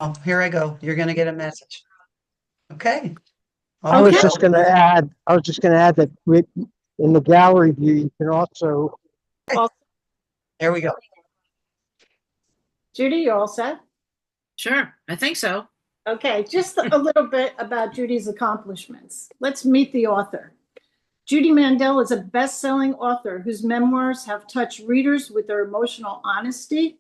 Oh, here I go. You're going to get a message. Okay. I Off we was go. just going to add, I was just going to add that in the gallery view, you can also, Okay, All, there we go. Judy, you all set? Sure, I think so. Okay, just a little bit about Judy's accomplishments. Let's meet the author. Judy Mandel is a best-selling author whose memoirs have touched readers with their emotional honesty,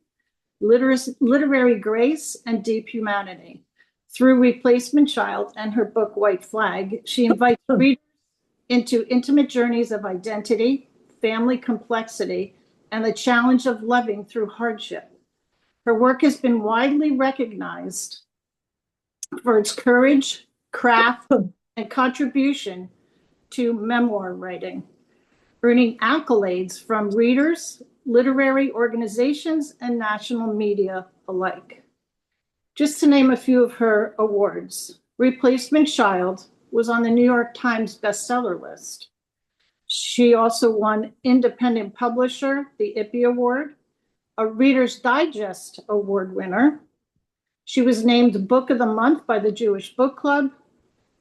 literary grace, and deep humanity. Through Replacement Child and her book White Flag, she invites readers into intimate journeys of identity, family complexity, and the challenge of loving through hardship. Her work has been widely recognized for its courage, craft, and contribution to memoir writing, earning accolades from readers, literary organizations, and national media alike. Just to name a few of her awards, Replacement Child was on the New York Times bestseller list. She also won Independent Publisher, the IPPY Award, a Reader's Digest Award winner. She was named Book of the Month by the Jewish Book Club,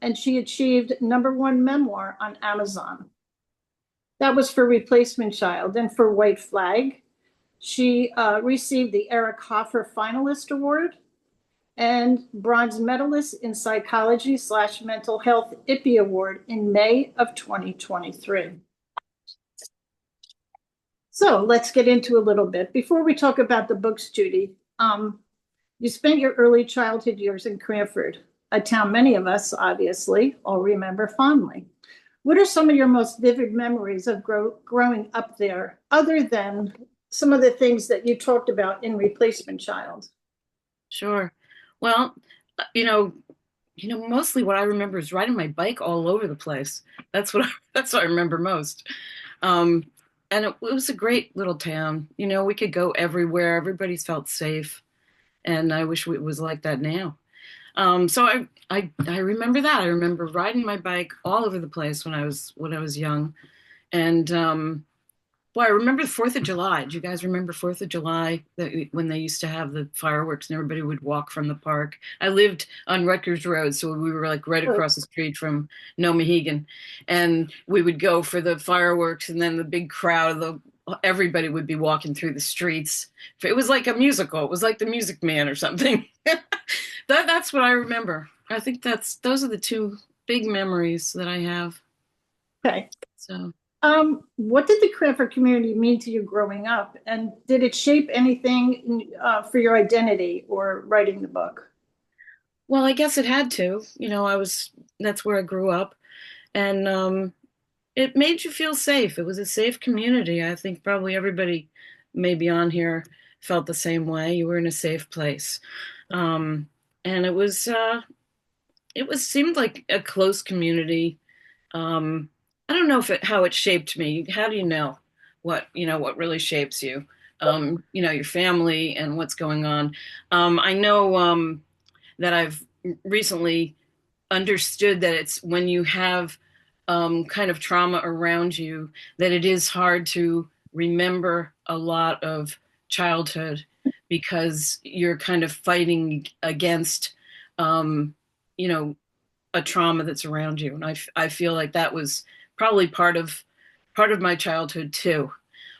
and she achieved #1 memoir on Amazon. That was for Replacement Child. And for White Flag, she received the Eric Hoffer Finalist Award and bronze medalist in psychology/mental health IPPY Award in May of 2023. So let's get into a little bit. Before we talk about the books, Judy, you spent your early childhood years in Cranford, a town many of us obviously all remember fondly. What are some of your most vivid memories of growing up there, other than some of the things that you talked about in Replacement Child? Sure. Well, mostly what I remember is riding my bike all over the place. That's what I remember most. And it was a great little town. We could go everywhere. Everybody's felt safe, and I wish it was like that now. So I remember that. I remember riding my bike all over the place when I was young, and boy, I remember the 4th of July. Do you guys remember 4th of July, when they used to have the fireworks and everybody would walk from the park? I lived on Rutgers Road, so we were like right across the street from Mohegan, and we would go for the fireworks, and then the big crowd, everybody would be walking through the streets. It was like a musical. It was like the Music Man or something. That's what I remember. I think those are the two big memories that I have. Okay. So. What did the Cranford community mean to you growing up? And did it shape anything for your identity or writing the book? Well, I guess it had to. That's where I grew up. And it made you feel safe. It was a safe community. I think probably everybody maybe on here felt the same way. You were in a safe place. And seemed like a close community. I don't know how it shaped me. How do you know what really shapes you? Your family and what's going on. I know that I've recently understood that it's when you have kind of trauma around you that it is hard to remember a lot of childhood because you're kind of fighting against, you know, a trauma that's around you. And I feel like that was probably part of my childhood too,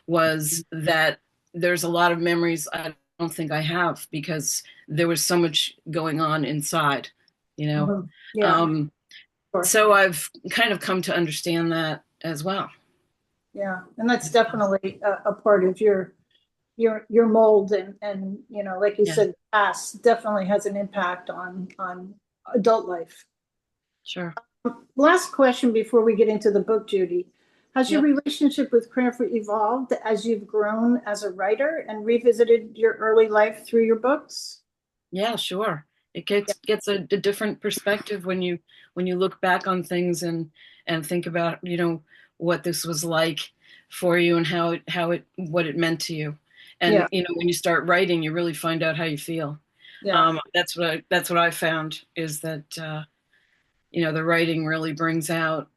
was that there's a lot of memories I don't think I have because there was so much going on inside, you know? Mhm. Yeah. So I've kind of come to understand that as well. Yeah. And that's definitely a part of your mold and like you Yeah, said, past definitely has an impact on adult life. sure. Last question before we get into the book, Judy. Has your Yep. relationship with Cranford evolved as you've grown as a writer and revisited your early life through your books? Yeah, sure. It gets a different perspective when you look back on things and think about, what this was like for you and what it meant to you. Yeah. And when you start writing, you really find out how you feel. Yeah. That's what I found is that the writing really brings out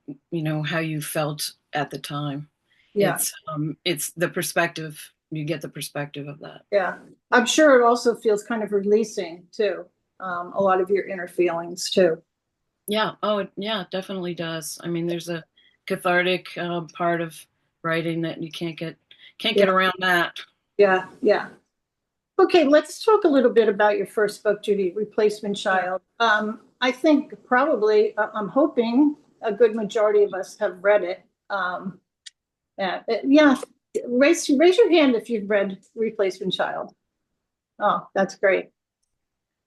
how you felt at the time. Yeah. It's the perspective. You get the perspective of that. Yeah. I'm sure it also feels kind of releasing too. a lot of your inner feelings too. Yeah. Oh, yeah, it definitely does. I mean, there's a cathartic part of writing that you can't Yeah. get around that. Yeah, yeah. Okay, let's talk a little bit about your first book, Judy, Replacement Child. I think probably, I'm hoping a good majority of us have read it. Yeah, raise your hand if you've read Replacement Child. Oh, that's great.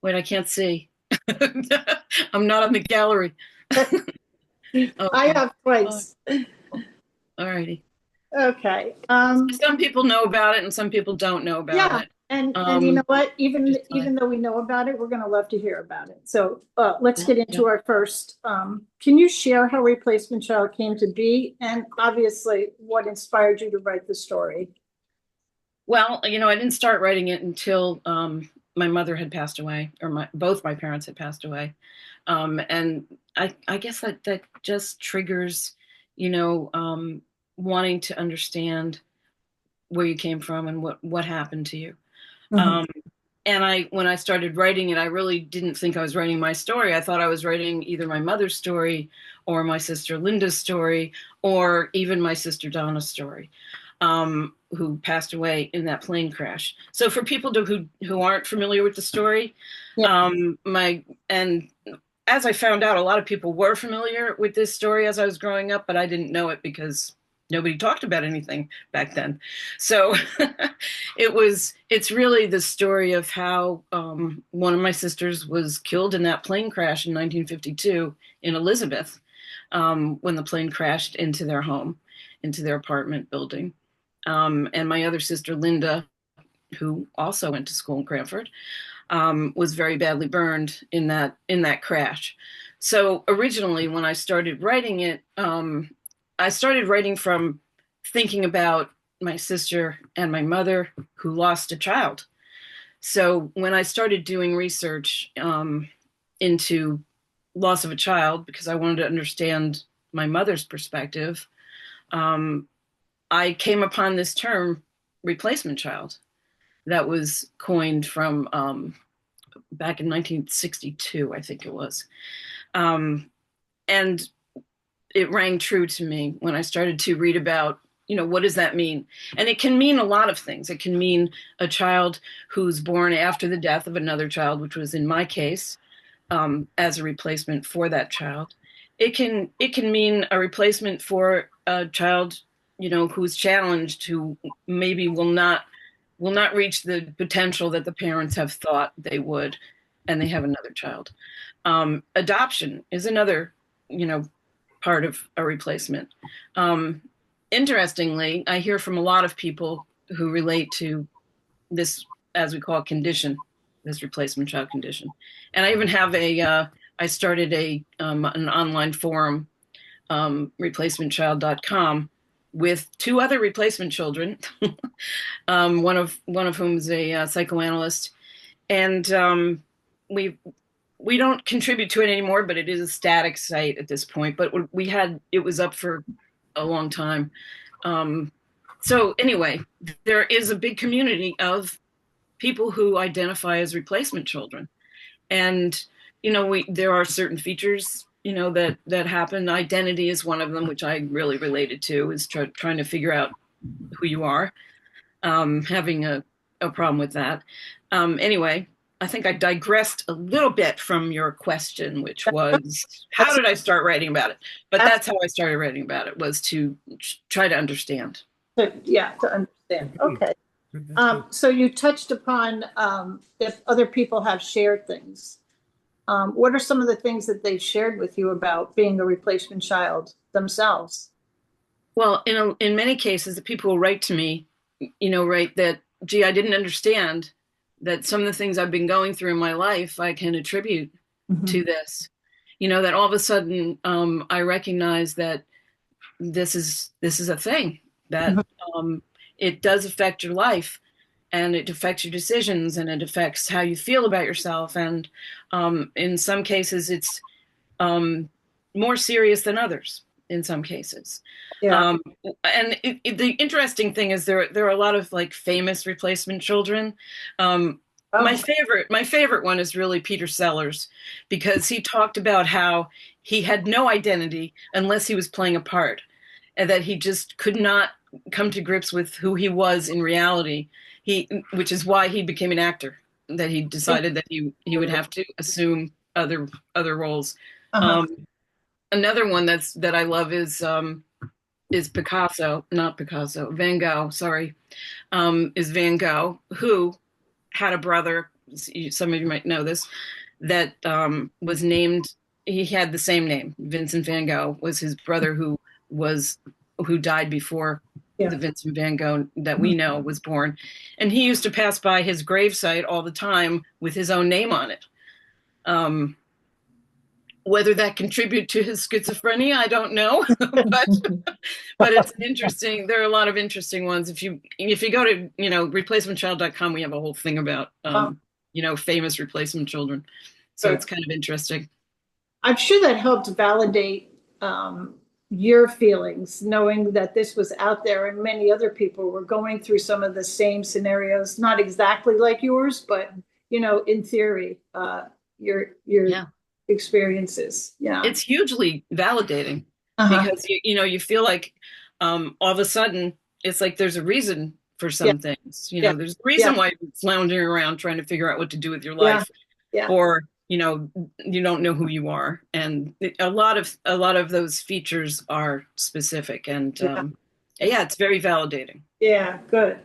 Wait, I can't see. I'm not on the gallery. I Okay. have twice. All righty. Okay. Some people know about it and some people don't know about Yeah, it. and you know what? Even Just fine. though we know about it, we're going to love to hear about it. So let's Yeah, get into our first. Can you share how Replacement Child came to be, and obviously what inspired you to write the story? Well, I didn't start writing it until my mother had passed away, or both my parents had passed away, and I guess that just triggers, wanting to understand where you came from and what happened to you. Mhm. And when I started writing it, I really didn't think I was writing my story. I thought I was writing either my mother's story or my sister Linda's story or even my sister Donna's story, who passed away in that plane crash. So for people who aren't familiar with the story, Yeah. and as I found out, a lot of people were familiar with this story as I was growing up, but I didn't know it because nobody talked about anything back then. So it's really the story of how one of my sisters was killed in that plane crash in 1952 in Elizabeth, when the plane crashed into their home, into their apartment building. And my other sister, Linda, who also went to school in Cranford, was very badly burned in that crash. So originally, when I started writing it, I started writing from thinking about my sister and my mother who lost a child. So when I started doing research into loss of a child, because I wanted to understand my mother's perspective, I came upon this term, replacement child, that was coined from back in 1962, I think it was. And it rang true to me when I started to read about, what does that mean? And it can mean a lot of things. It can mean a child who's born after the death of another child, which was in my case, as a replacement for that child. It can mean a replacement for a child, who's challenged, who maybe will not reach the potential that the parents have thought they would, and they have another child. Adoption is another, part of a replacement. Interestingly, I hear from a lot of people who relate to this, as we call it, condition, this replacement child condition. And I even have I started an online forum, replacementchild.com, with two other replacement children, one of whom is a psychoanalyst, and we don't contribute to it anymore, but it is a static site at this point. But it was up for a long time. So anyway, there is a big community of people who identify as replacement children, and there are certain features that happen. Identity is one of them, which I really related to, is trying to figure out who you are, having a problem with that. Anyway, I think I digressed a little bit from your question, which was, how did I start writing about it? But that's how I started writing about it, was to try to understand. To understand. Okay. So you touched upon if other people have shared things. What are some of the things that they shared with you about being a replacement child themselves? Well, in many cases, the people who write to me, write that, gee, I didn't understand that some of the things I've been going through in my life, I can attribute to this. That all of a sudden, I recognize that this is a thing, that it does affect your life, and it affects your decisions, and it affects how you feel about yourself. And in some cases, it's more serious than others. In some cases, Yeah. And the interesting thing is there are a lot of like famous replacement children. Oh, my favorite one is really Peter Sellers, because he talked about how he had no identity unless he was playing a part, and that he just could not come to grips with who he was in reality. Which is why he became an actor. That he decided that he would have to assume other roles. uh-huh. Another one that I love is Van Gogh. Sorry, is Van Gogh, who had a brother. Some of you might know this. That was named. He had the same name. Vincent Van Gogh was his brother, who died before Yeah. the Vincent Van Gogh that we know was born. And he used to pass by his gravesite all the time with his own name on it. Whether that contributed to his schizophrenia, I don't know, but it's interesting. There are a lot of interesting ones. If you go to replacementchild.com, we have a whole thing about famous replacement children. So it's kind of interesting. I'm sure that helped validate your feelings, knowing that this was out there and many other people were going through some of the same scenarios, not exactly like yours, but in theory, your experiences. Yeah, it's hugely validating because you feel like all of a sudden it's like there's a reason for some things. There's a reason why you're floundering around trying to figure out what to do with your life, or you don't know who you are, and a lot of those features are specific, and it's very validating. Yeah, good.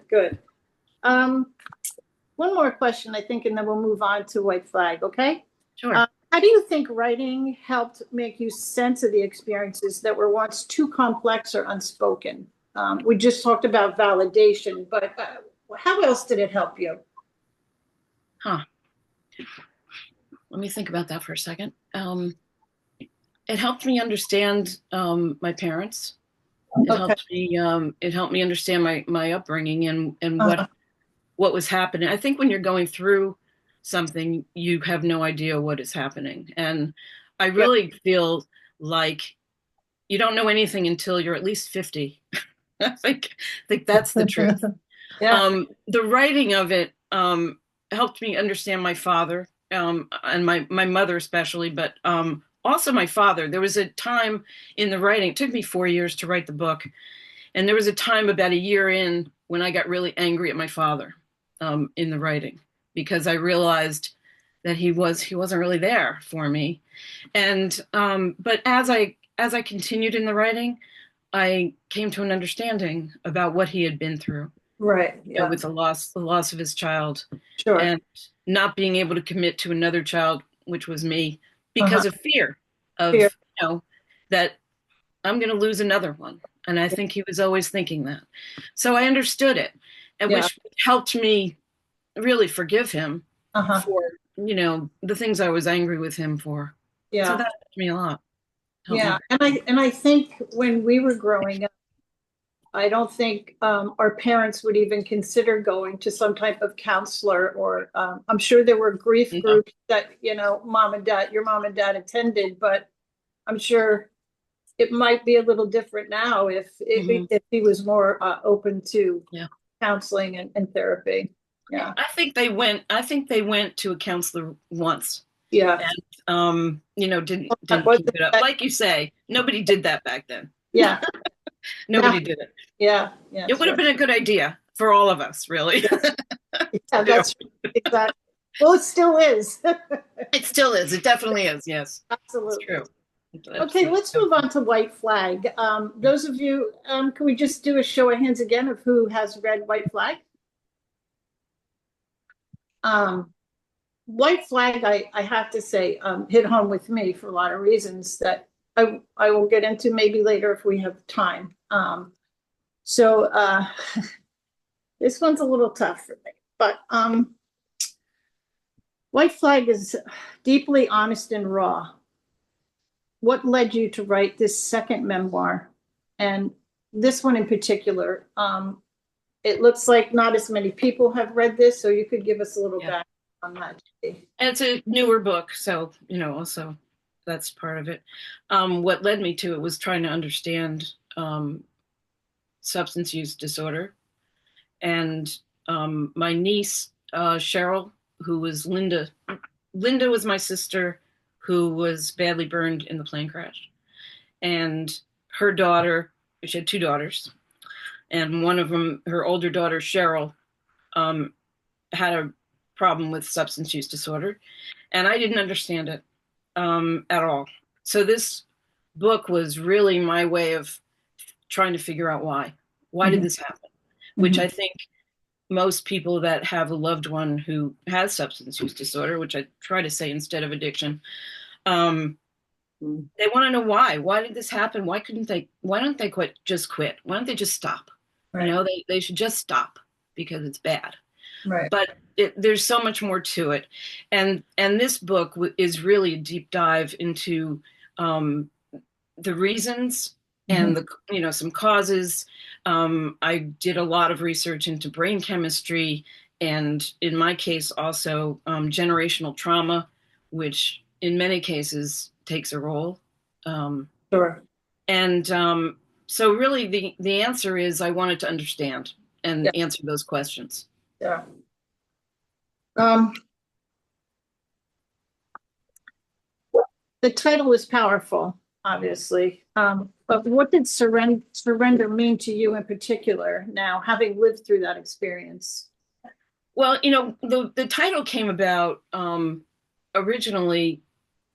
One more question, I think, and then we'll move on to White Flag. Okay. Sure. How do you think writing helped make you sense of the experiences that were once too complex or unspoken? We just talked about validation, but how else did it help you? Let me think about that for a second. It helped me understand my parents. It helped me understand my upbringing and what was happening. I think when you're going through something, you have no idea what is happening. And I really feel like you don't know anything until you're at least 50. I think that's the truth. The writing of it helped me understand my father and my mother especially, but also my father. There was a time in the writing, it took me 4 years to write the book. And there was a time about a year in when I got really angry at my father in the writing, because I realized that he wasn't really there for me. And but as I continued in the writing, I came to an understanding about what he had been through. Right. Yeah. With the loss of his child. Sure. And not being able to commit to another child, which was me, because of fear of that I'm going to lose another one. And I think he was always thinking that. So I understood it, and which helped me really forgive him for the things I was angry with him for. So that helped me a lot. And I think when we were growing up, I don't think our parents would even consider going to some type of counselor, or I'm sure there were grief groups that your mom and dad attended, but I'm sure it might be a little different now if he was more open to counseling and therapy. Yeah, I think they went to a counselor once. Yeah, and didn't keep it up. Like you say, nobody did that back then. Yeah. Nobody did it. Yeah. It would have been a good idea for all of us, really. That's exactly. Well, it still is. It still is. It definitely is. Yes. Absolutely. It's true. Okay, let's move on to White Flag. Those of you, can we just do a show of hands again of who has read White Flag? White Flag, I have to say, hit home with me for a lot of reasons that I will get into maybe later if we have time. So this one's a little tough for me, but White Flag is deeply honest and raw. What led you to write this second memoir, and this one in particular? It looks like not as many people have read this, so you could give us a little back on that. And it's a newer book, so also that's part of it. What led me to it was trying to understand substance use disorder, and my niece Cheryl who was Linda. Linda was my sister who was badly burned in the plane crash. And her daughter, she had two daughters, and one of them, her older daughter, Cheryl, had a problem with substance use disorder. And I didn't understand it at all. So this book was really my way of trying to figure out why. Why did this happen? Which I think most people that have a loved one who has substance use disorder, which I try to say instead of addiction, they want to know why. Why did this happen? Why don't they just quit? Why don't they just stop? Right. You know, they should just stop because it's bad. Right. But there's so much more to it. And this book is really a deep dive into the reasons and some causes. I did a lot of research into brain chemistry, and in my case also generational trauma, which in many cases takes a role. Sure. And so really the answer is I wanted to understand and answer those questions. Yeah. The title is powerful, obviously. But what did surrender mean to you in particular now, having lived through that experience? Well, the title came about originally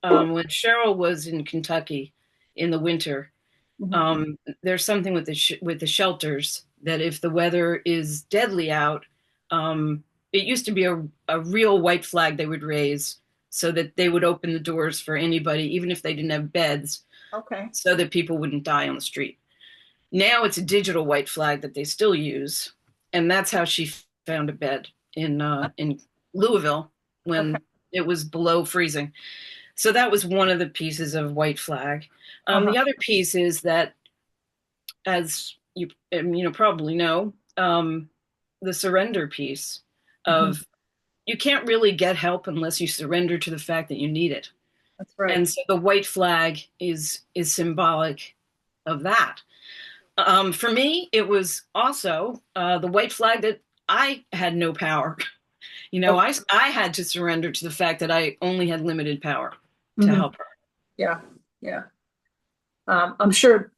when Cheryl was in Kentucky in the winter. There's something with the shelters that if the weather is deadly out, it used to be a real white flag they would raise so that they would open the doors for anybody, even if they didn't have beds, so that people wouldn't die on the street. Now it's a digital white flag that they still use, and that's how she found a bed in Louisville when it was below freezing. So that was one of the pieces of white flag. The other piece is that, as you probably know, the surrender piece of you can't really get help unless you surrender to the fact that you need it. That's right. And so the white flag is symbolic of that. For me, it was also the white flag that I had no power. I had to surrender to the fact that I only had limited power to help her. Yeah, yeah. I'm sure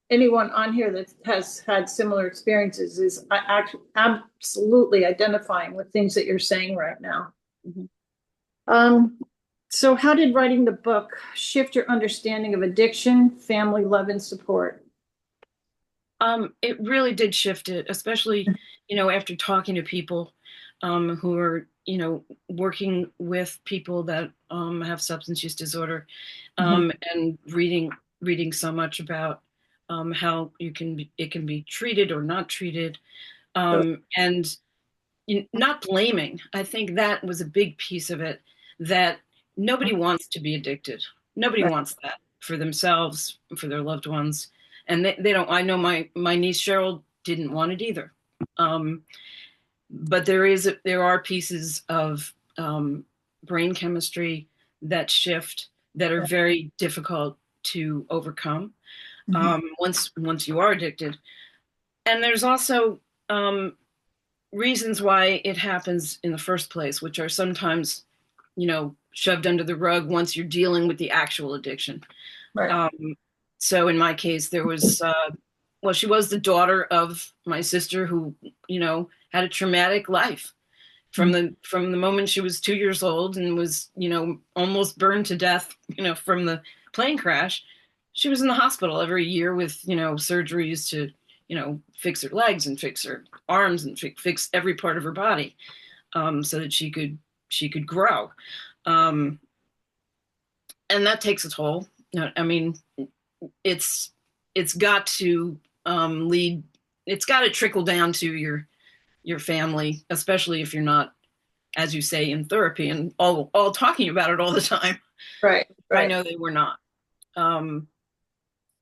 anyone on here that has had similar experiences is actually absolutely identifying with things that you're saying right now. So how did writing the book shift your understanding of addiction, family, love, and support? It really did shift it, especially, after talking to people who are, working with people that have substance use disorder, and reading so much about how it can be treated or not treated, and not blaming. I think that was a big piece of it, that nobody wants to be addicted. Nobody wants that for themselves, for their loved ones. And they don't. I know my niece Cheryl didn't want it either. But there are pieces of brain chemistry that shift that are very difficult to overcome once you are addicted. And there's also reasons why it happens in the first place, which are sometimes, shoved under the rug once you're dealing with the actual addiction. Right. So in my case, there was, she was the daughter of my sister who, had a traumatic life from the moment she was 2 years old and was, almost burned to death, from the plane crash. She was in the hospital every year with, surgeries to, fix her legs and fix her arms and fix every part of her body, so that she could grow. And that takes a toll. I mean, it's got to lead. It's got to trickle down to your family, especially if you're not, as you say, in therapy and all talking about it all the time. Right. I know they were not.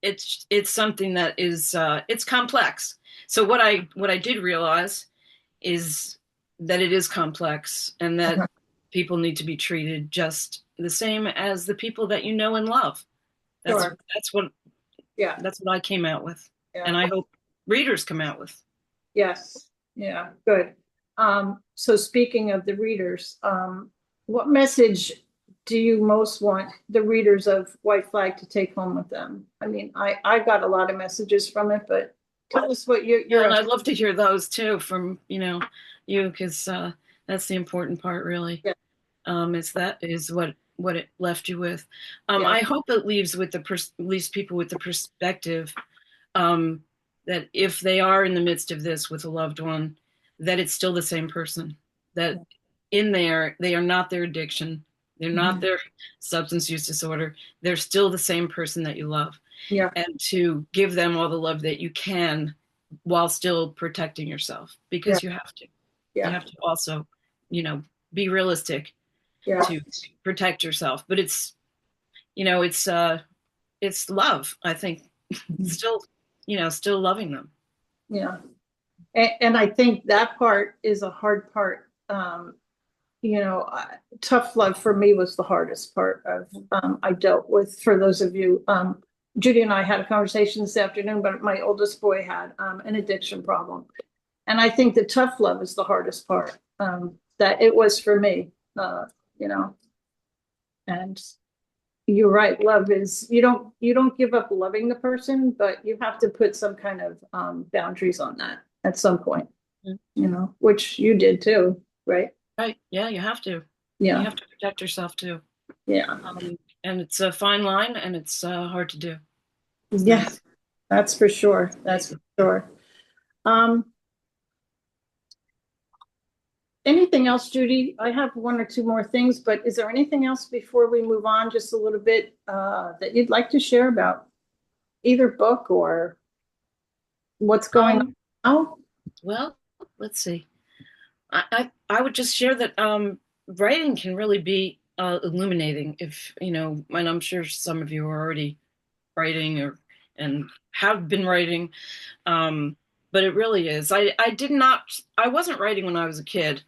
It's something that is it's complex. So what I did realize is that it is complex and that people need to be treated just the same as the people that you know and love. That's what I came out with. And I hope readers come out with. Yes. Yeah. Good. So speaking of the readers, what message do you most want the readers of White Flag to take home with them? I mean, I got a lot of messages from it, but tell us what Yeah, you're. and I'd love to hear those too from, you, because that's the important part, really. Yeah. Is what it left you with. Yeah. I hope it leaves people with the perspective that if they are in the midst of this with a loved one, that it's still the same person. That in there, they are not their addiction. They're not their substance use disorder. They're still the same person that you love. Yeah. And to give them all the love that you can while still protecting yourself, because you have to. Yeah. You have to also, be realistic Yeah. to protect yourself. But it's love, I think. Still loving them. Yeah. And I think that part is a hard part. Tough love for me was the hardest part of I dealt with. For those of you, Judy and I had a conversation this afternoon, but my oldest boy had an addiction problem. And I think the tough love is the hardest part, that it was for me, and you're right. Love is, you don't give up loving the person, but you have to put some kind of boundaries on that at some point, which you did too, right? Right. Yeah, you have to. Yeah. You have to protect yourself too. Yeah. And it's a fine line, and it's hard to do. Yeah, that's for sure. That's for sure. Anything else, Judy? I have one or two more things, but is there anything else before we move on just a little bit that you'd like to share about either book or what's going on now? Well, let's see. I would just share that writing can really be illuminating and I'm sure some of you are already writing and have been writing, but it really is. I wasn't writing when I was a kid.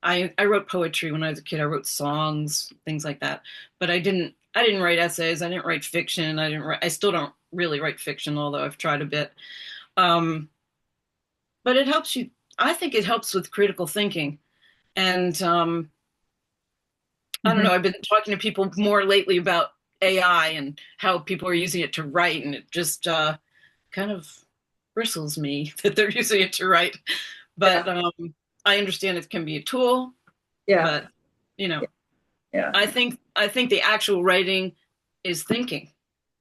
I wrote poetry when I was a kid. I wrote songs, things like that, but I didn't write essays. I didn't write fiction. I still don't really write fiction, although I've tried a bit. But it helps you. I think it helps with critical thinking. And I don't know, I've been talking to people more lately about AI and how people are using it to write, and it just kind of bristles me that they're using it to write. But I understand it can be a tool. Yeah. But I think the actual writing is thinking.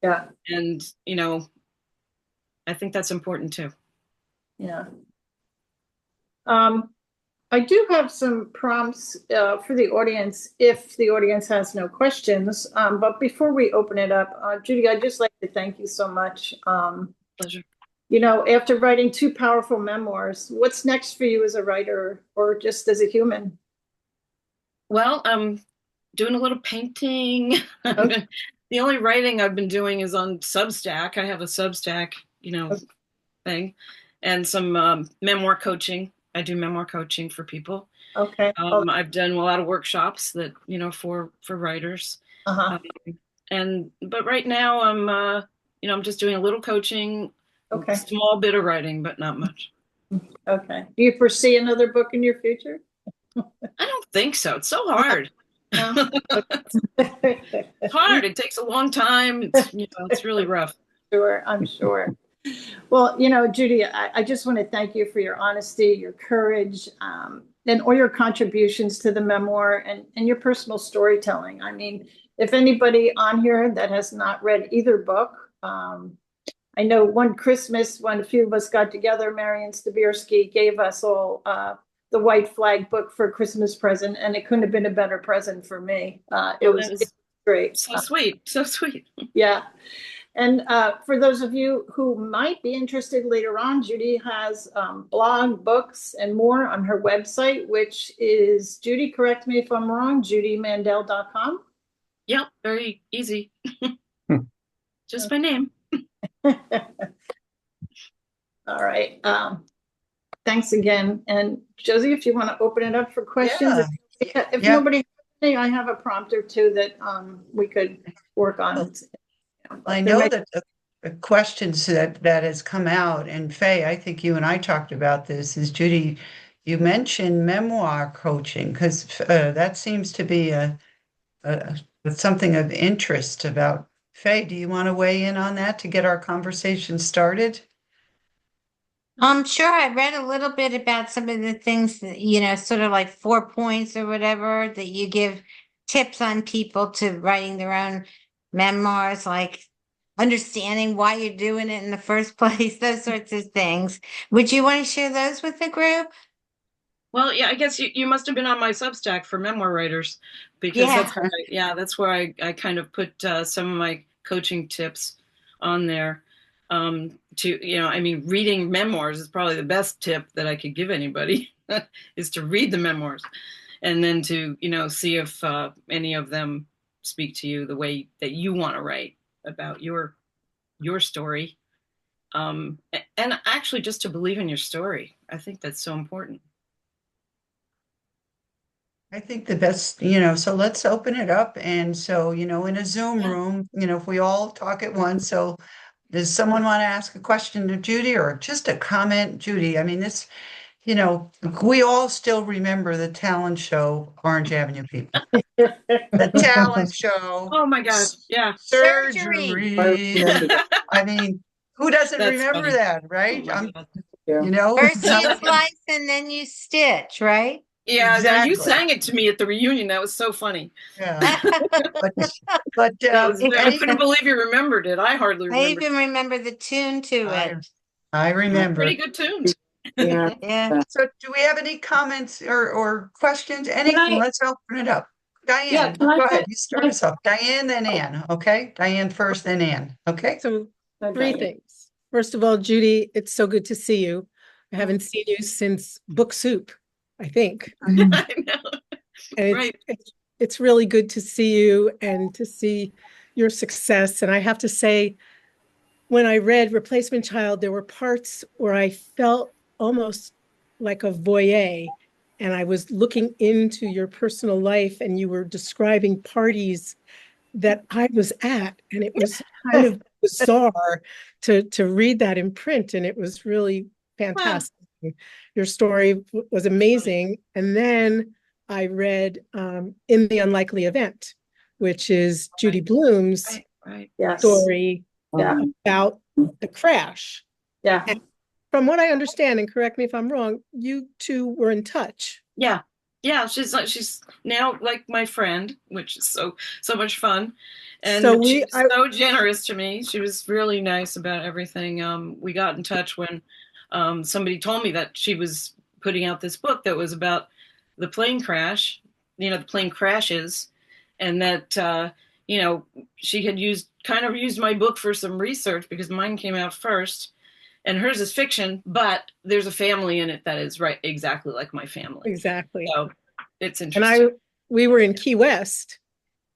Yeah. And I think that's important too. Yeah. I do have some prompts for the audience if the audience has no questions. But before we open it up, Judy, I'd just like to thank you so much. Pleasure. After writing 2 powerful memoirs, what's next for you as a writer or just as a human? Well, I'm doing a little painting. Okay. The only writing I've been doing is on Substack. I have a Substack, thing, and some memoir coaching. I do memoir coaching for people. Okay. I've done a lot of workshops that, for writers. Uh-huh. But right now I'm just doing a little coaching, Okay. a small bit of writing, but not much. Okay. Do you foresee another book in your future? I don't think so. It's so hard. No? It's hard. It takes a long time. It's really rough. Sure, I'm sure. Well, Judy, I just want to thank you for your honesty, your courage, and all your contributions to the memoir and your personal storytelling. I mean, if anybody on here that has not read either book, I know one Christmas when a few of us got together, Marion Stabirsky gave us all the White Flag book for a Christmas present, and it couldn't have been a better present for me. It was great. So sweet. So sweet. Yeah. And for those of you who might be interested later on, Judy has blog, books, and more on her website, which is, Judy, correct me if I'm wrong, judymandel.com. Yep, very easy. Just my name. All right. Thanks again. And Josie, if you want to open it up for questions. If nobody has anything, I have a prompt or two that we could work on. I know that the questions that has come out, and Faye, I think you and I talked about this, is Judy you mentioned memoir coaching because that seems to be a something of interest about. Faye, do you want to weigh in on that to get our conversation started? Sure. I read a little bit about some of the things that, sort of like 4 points or whatever that you give tips on people to writing their own memoirs, like understanding why you're doing it in the first place, those sorts of things. Would you want to share those with the group? Well, yeah, I guess you must have been on my Substack for memoir writers because Yeah. that's where I kind of put some of my coaching tips on there. I mean, reading memoirs is probably the best tip that I could give anybody is to read the memoirs and then to, see if any of them speak to you the way that you want to write about your story. And actually just to believe in your story. I think that's so important. I think the best, so let's open it up. And so, in a Zoom room, if we all talk at once, so does someone want to ask a question to Judy or just a comment, Judy? I mean, this, we all still remember the talent show, Orange Avenue people. The talent show. Oh my God. Yeah. Surgery. I mean, who doesn't That's remember funny. that, right? Oh my God. First you slice and then you stitch, right? Yeah, now you Exactly. sang it to me at the reunion. That was so funny. Yeah. But I couldn't believe you remembered it. I hardly I remember. even remember the tune to it. I remember. Pretty good tune. Yeah. So do we have any comments or questions? Anything? Let's open it up. Diane, can I go put- ahead. You start us off. Diane, then Ann. Okay? Diane first, then Ann. Okay? So three things. First of all, Judy, it's so good to see you. I haven't seen you since Book Soup, I think. I know. And Right. it's really good to see you and to see your success. And I have to say, when I read Replacement Child, there were parts where I felt almost like a voyeur. And I was looking into your personal life and you were describing parties that I was at. And it was kind of bizarre to read that in print. And it was really fantastic. Wow. Your story was amazing. And then I read In the Unlikely Event, which is Judy Blume's story about the crash. Yeah. And from what I understand, and correct me if I'm wrong, you two were in touch. Yeah. Yeah. She's now like my friend, which is so much fun. And so she was so generous to me. She was really nice about everything. We got in touch when somebody told me that she was putting out this book that was about the plane crash, the plane crashes, and that, she had used my book for some research because mine came out first and hers is fiction, but there's a family in it that is exactly like my family. Exactly. So it's interesting. And we were in Key West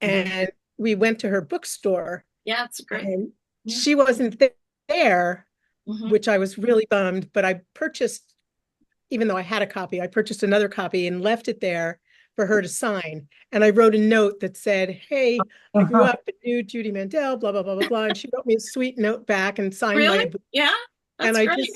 and we went to her bookstore. Yeah, it's great. And she wasn't there, which I was really bummed, but I purchased, even though I had a copy, I purchased another copy and left it there for her to sign. And I wrote a note that said, hey, I grew up and knew Judy Mandel, blah, blah, blah, blah, blah. And she wrote me a sweet note back and signed my book. Yeah. That's and great.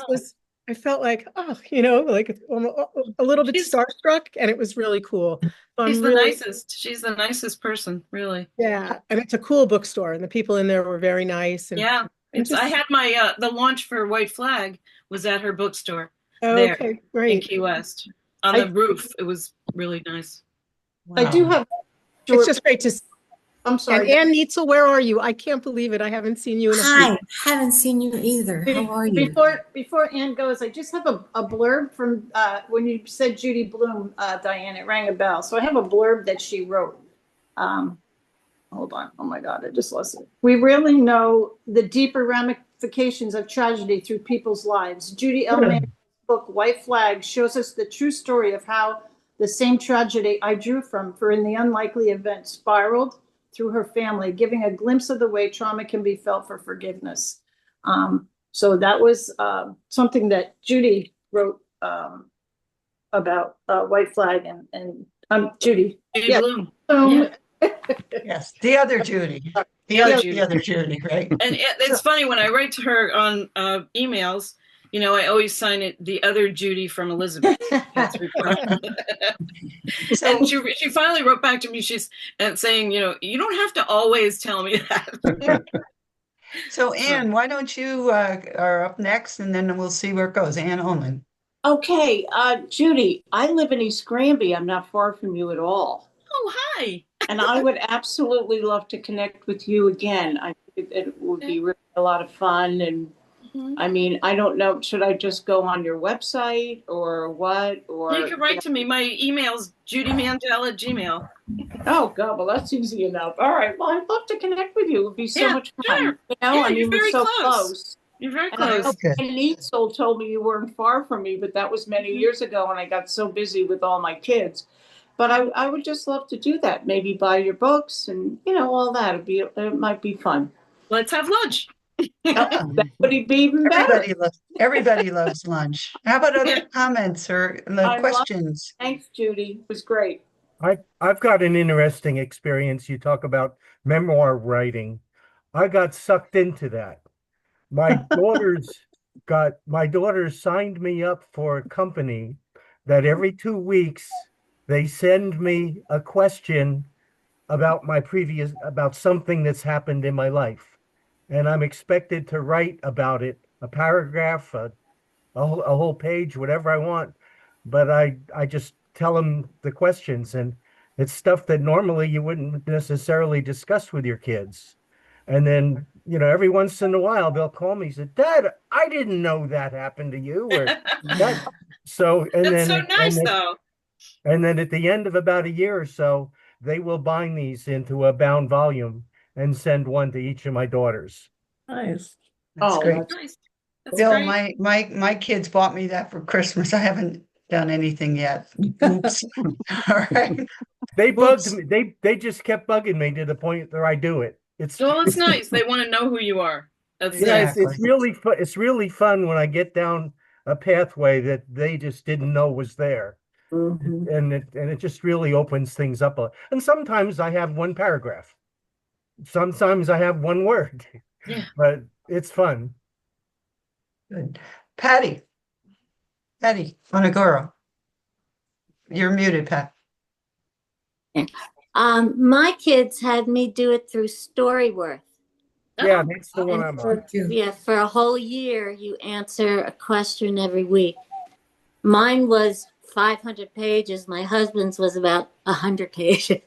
I felt like, like a little bit starstruck, and it was really cool. So she's the nicest. She's the nicest person, really. Yeah. And it's a cool bookstore and the people in there were very nice. And yeah. I had my, the launch for White Flag was at her bookstore. Okay, great. In Key West on the roof. It was really nice. Wow. I do have. It's just great to see. I'm sorry. And Ann Neitzel, where are you? I can't believe it. I haven't seen you in a week. Haven't seen you either. How are you? Before Ann goes, I just have a blurb from when you said Judy Blume, Diane, it rang a bell. So I have a blurb that she wrote. Hold on. Oh my God, I just lost it. We really know the deeper ramifications of tragedy through people's lives. Judy L. Mandel's book, White Flag, shows us the true story of how the same tragedy I drew from for In the Unlikely Event spiraled through her family, giving a glimpse of the way trauma can be felt for forgiveness. So that was something that Judy wrote about White Flag and Judy. Bloom. Yes, the other Judy. The other Judy, right? And it's funny when I write to her on emails, I always sign it the other Judy from Elizabeth. That's So, and she finally wrote back to me. She's saying, you don't have to always tell me that. so Anne, why don't you are up next, and then we'll see where it goes. Anne Oman. Okay, Judy, I live in East Granby. I'm not far from you at all. Oh, hi. And I would absolutely love to connect with you again. I think it would be really a lot of fun. And I mean, I don't know, should I just go on your website or what? Or You can write to me. My email's judymandel@gmail. Oh God, well that's easy enough. All right. Well, I'd love to connect with you. It would be so much fun. Sure. I mean, you're we're very so close. You're very And I know close. my niece told me you weren't far from me, but that was many years ago, and I got so busy with all my kids. But I would just love to do that. Maybe buy your books and all that. It might be fun. Let's have lunch. That would be even better. Everybody loves lunch. How about other comments or questions? Thanks, Judy. It was great. I've got an interesting experience. You talk about memoir writing. I got sucked into that. My daughters signed me up for a company that every 2 weeks they send me a question about something that's happened in my life. And I'm expected to write about it, a paragraph, a whole page, whatever I want. But I just tell them the questions, and it's stuff that normally you wouldn't necessarily discuss with your kids. And then, every once in a while they'll call me and say, Dad, I didn't know that happened to you, or that. So, That's so nice, though. And then at the end of about a year or so, they will bind these into a bound volume and send one to each of my daughters. Nice. That's great. That's Nice. That's Bill, great. my kids bought me that for Christmas. I haven't done anything yet. Oops. All right. They bugged me. They just kept bugging me to the point that I do it. It's nice. They want to know who you are. That's nice. Exactly. It's really fun. It's really fun when I get down a pathway that they just didn't know was there. And it just really opens things up. And sometimes I have one paragraph. Sometimes I have one word. Yeah. But it's fun. Good. Patty Onagoro. You're muted, Pat. My kids had me do it through Storyworth. Yeah, that's the one I'm on. Yeah, for a whole year, you answer a question every week. Mine was 500 pages. My husband's was about 100 pages.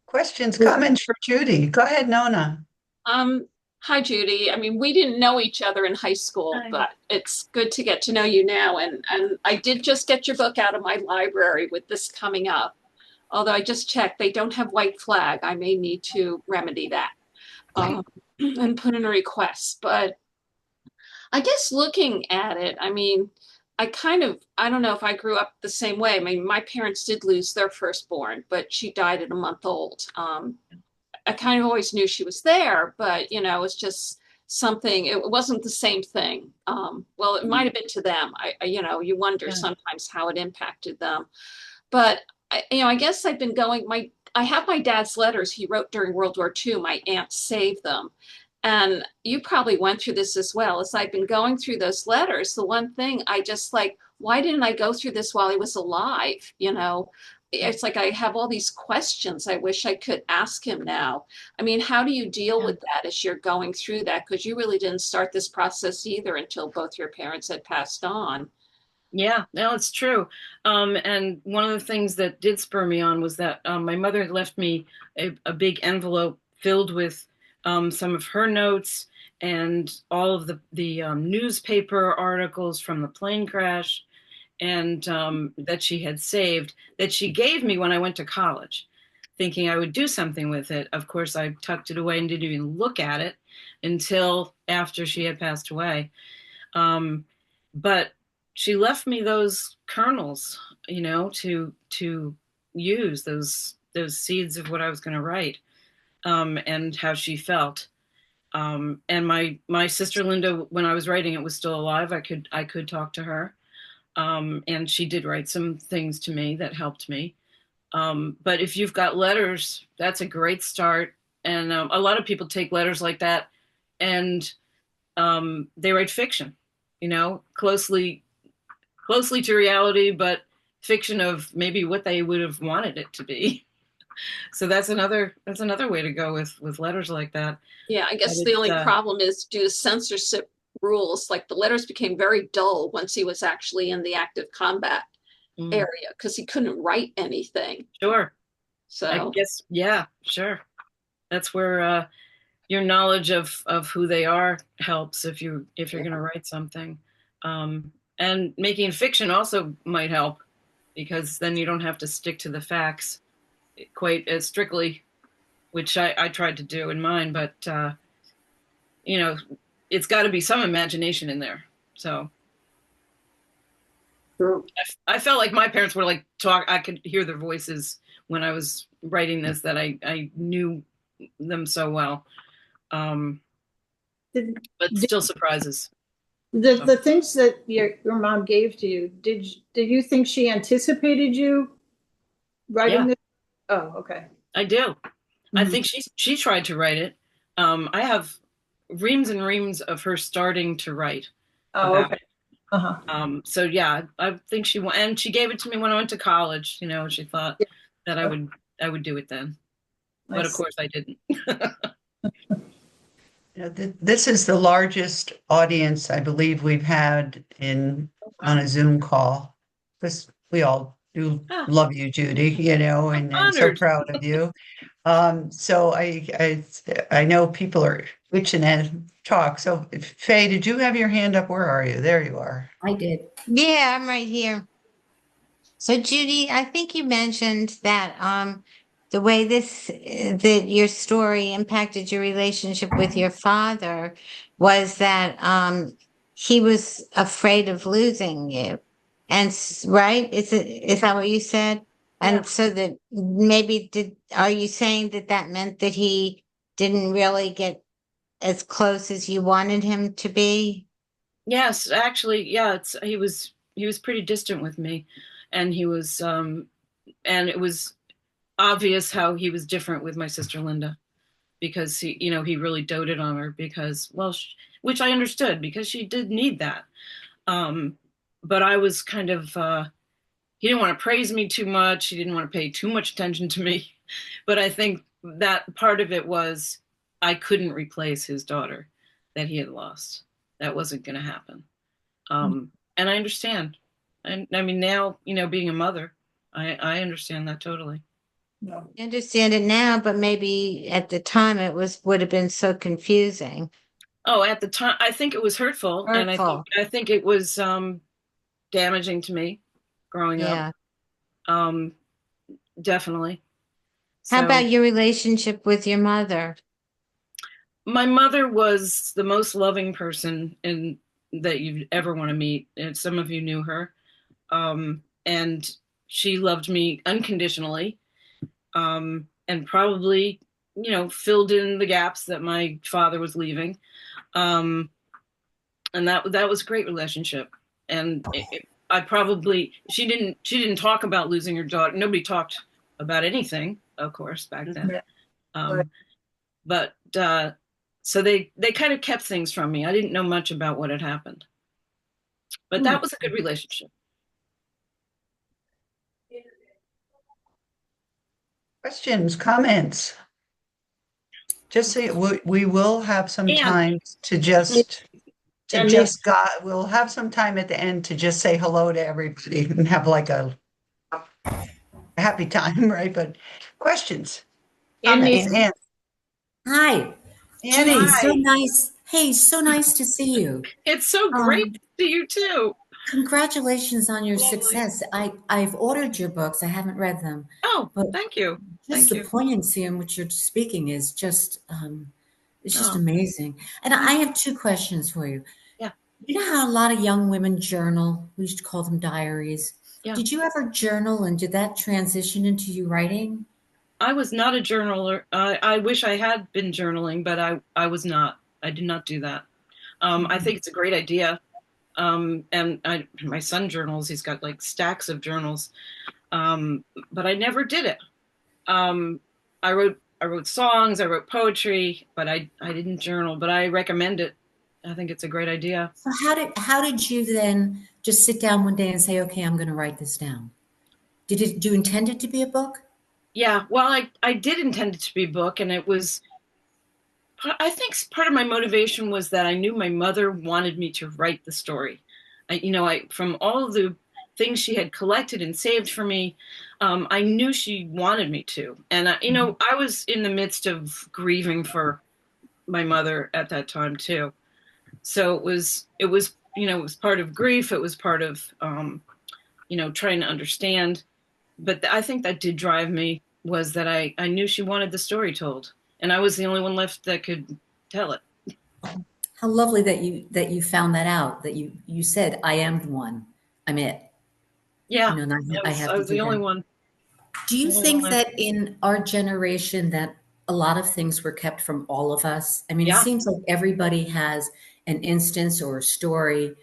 Questions, comments for Judy? Go ahead, Nona. Hi, Judy. I mean, we didn't know each other in high school, but it's good to get to know you now. And I did just get your book out of my library with this coming up. Although I just checked, they don't have white flag. I may need to remedy that and put in a request. But I guess looking at it, I mean, I don't know if I grew up the same way. I mean, my parents did lose their firstborn, but she died at a month old. I kind of always knew she was there, but, it was just something, it wasn't the same thing. Well, it might have been to them. You wonder sometimes how it impacted them. But, I guess I've been I have my dad's letters he wrote during World War II. My aunt saved them. And you probably went through this as well. As I've been going through those letters, the one thing I just why didn't I go through this while he was alive? It's like I have all these questions I wish I could ask him now. I mean, how do you deal with that as you're going through that? Because you really didn't start this process either until both your parents had passed on. Yeah, no, it's true. And one of the things that did spur me on was that my mother had left me a big envelope filled with some of her notes and all of the newspaper articles from the plane crash, and that she had saved, that she gave me when I went to college, thinking I would do something with it. Of course, I tucked it away and didn't even look at it until after she had passed away. But she left me those kernels, to use, those seeds of what I was going to write, and how she felt. And my sister Linda, when I was writing it, was still alive. I could talk to her. And she did write some things to me that helped me. But if you've got letters, that's a great start. And a lot of people take letters like that and they write fiction, closely to reality, but fiction of maybe what they would have wanted it to be. So that's another way to go with letters like that. Yeah, I guess the only problem is due to censorship rules. Like the letters became very dull once he was actually in the active combat area because he couldn't write anything. Sure. So I guess, yeah, sure. That's where your knowledge of who they are helps if you're going to write something. And making fiction also might help because then you don't have to stick to the facts quite as strictly, which I tried to do in mine, but it's got to be some imagination in there. So I felt like my parents were like I could hear their voices when I was writing this, that I knew them so well. But still surprises. The things that your mom gave to you, did you think she anticipated you writing this? Oh, okay. I do. I think she tried to write it. I have reams and reams of her starting to write. Oh, okay. So yeah, I think and she gave it to me when I went to college. She thought that I would do it then, but of course I didn't. This is the largest audience I believe we've had on a Zoom call. Because we all do love you, Judy, and so proud of you. So I know people are itching to talk. So Faye, did you have your hand up? Where are you? There you are. I did. Yeah, I'm right here. So Judy, I think you mentioned that the way that your story impacted your relationship with your father was that he was afraid of losing you. And right? Is that what you said? And so that maybe are you saying that meant that he didn't really get as close as you wanted him to be? Yes, actually, yeah, he was pretty distant with me, and he was and it was obvious how he was different with my sister Linda, because he really doted on her because, well, which I understood because she did need that. But I was kind of he didn't want to praise me too much. He didn't want to pay too much attention to me. But I think that part of it was I couldn't replace his daughter that he had lost. That wasn't going to happen. And I understand. And I mean, now, being a mother, I understand that totally. I understand it now, but maybe at the time it would have been so confusing. Oh, at the time, I think it was hurtful. And I think it was damaging to me growing up. Definitely. How about your relationship with your mother? My mother was the most loving person that you'd ever want to meet. And some of you knew her. And she loved me unconditionally. And probably, filled in the gaps that my father was leaving. And that was a great relationship. And she didn't talk about losing her daughter. Nobody talked about anything, of course, back then. But so they kind of kept things from me. I didn't know much about what had happened. But that was a good relationship. Questions, comments? Just say we will have some time we'll have some time at the end to just say hello to everybody and have like a happy time, right? But questions? Hi. Annie, Judy, so nice. Hey, so nice to see you. It's so great to see you too. Congratulations on your success. I've ordered your books. I haven't read them. Oh, thank you. Just the poignancy in which you're speaking is just amazing. And I have two questions for you. Yeah. You know how a lot of young women journal? We used to call them diaries. Yeah. Did you ever journal, and did that transition into you writing? I was not a journaler. I wish I had been journaling, but I was not. I did not do that. I think it's a great idea. And my son journals. He's got like stacks of journals. But I never did it. I wrote I wrote songs, I wrote poetry, but I didn't journal, but I recommend it. I think it's a great idea. So how did you then just sit down one day and say, okay, I'm going to write this down? Do you intend it to be a book? Yeah, well, I did intend it to be a book, and it was, I think part of my motivation was that I knew my mother wanted me to write the story. From all of the things she had collected and saved for me, I knew she wanted me to. And, I was in the midst of grieving for my mother at that time too. So it was, it was part of grief. It was part of, trying to understand. But I think that did drive me, was that I knew she wanted the story told, and I was the only one left that could tell it. How lovely that you found that out, that you said, I am the one, I'm it. Yeah, and I was the only one. Do you think that in our generation that a lot of things were kept from all of us? I mean, Yeah. It seems like everybody has an instance or a story